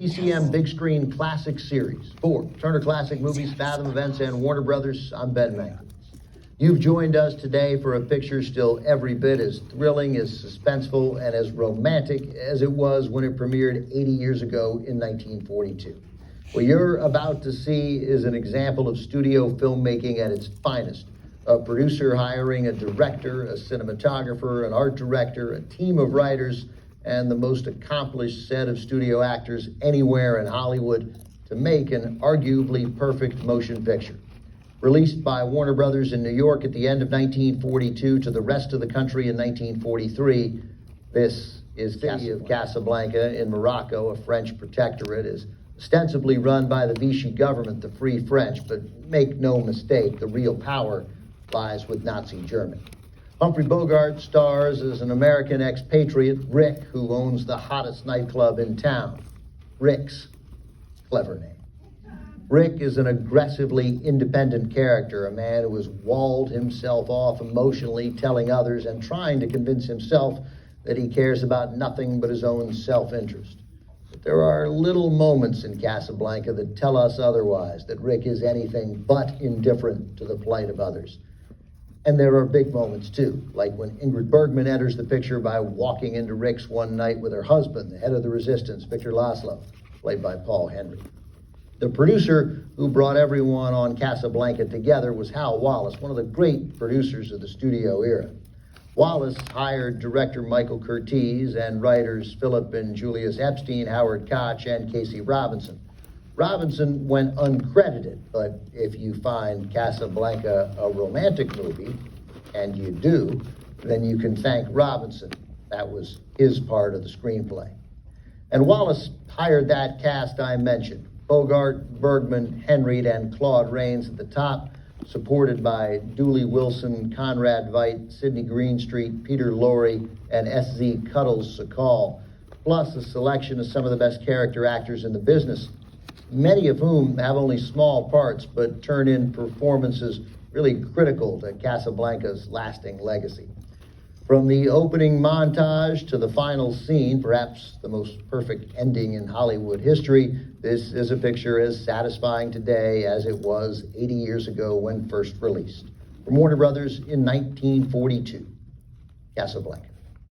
TCM Big Screen Classic Series. For Turner Classic Movies, Fathom Events, and Warner Brothers, I'm Ben Mankiewicz. You've joined us today for a picture still every bit as thrilling, as suspenseful, and as romantic as it was when it premiered 80 years ago in 1942. What you're about to see is an example of studio filmmaking at its finest. A producer hiring a director, a cinematographer, an art director, a team of writers, and the most accomplished set of studio actors anywhere in Hollywood to make an arguably perfect motion picture. Released by Warner Brothers in New York at the end of 1942 to the rest of the country in 1943, this is the city of Casablanca in Morocco, a French protectorate, is ostensibly run by the Vichy government, the Free French, but make no mistake, the real power lies with Nazi Germany. Humphrey Bogart stars as an American expatriate, Rick, who owns the hottest nightclub in town. Rick's clever name. Rick is an aggressively independent character, a man who has walled himself off emotionally, telling others and trying to convince himself that he cares about nothing but his own self-interest. But there are little moments in Casablanca that tell us otherwise, that Rick is anything but indifferent to the plight of others. And there are big moments, too, like when Ingrid Bergman enters the picture by walking into Rick's one night with her husband, the head of the resistance, Victor Laszlo, played by Paul Henry. The producer who brought everyone on Casablanca together was Hal Wallis, one of the great producers of the studio era. Wallis hired director Michael Curtiz and writers Philip and Julius Epstein, Howard Koch, and Casey Robinson. Robinson went uncredited, but if you find Casablanca a romantic movie, and you do, then you can thank Robinson. That was his part of the screenplay. And Wallis hired that cast I mentioned, Bogart, Bergman, Henry, and Claude Rains at the top, supported by Dooley Wilson, Conrad Veidt, Sidney Greenstreet, Peter Lorre, and S.Z. Cuddles-Sakal, plus a selection of some of the best character actors in the business, many of whom have only small parts but turn in performances really critical to Casablanca's lasting legacy. From the opening montage to the final scene, perhaps the most perfect ending in Hollywood history, this is a picture as satisfying today as it was 80 years ago when first released. From Warner Brothers in 1942, Casablanca.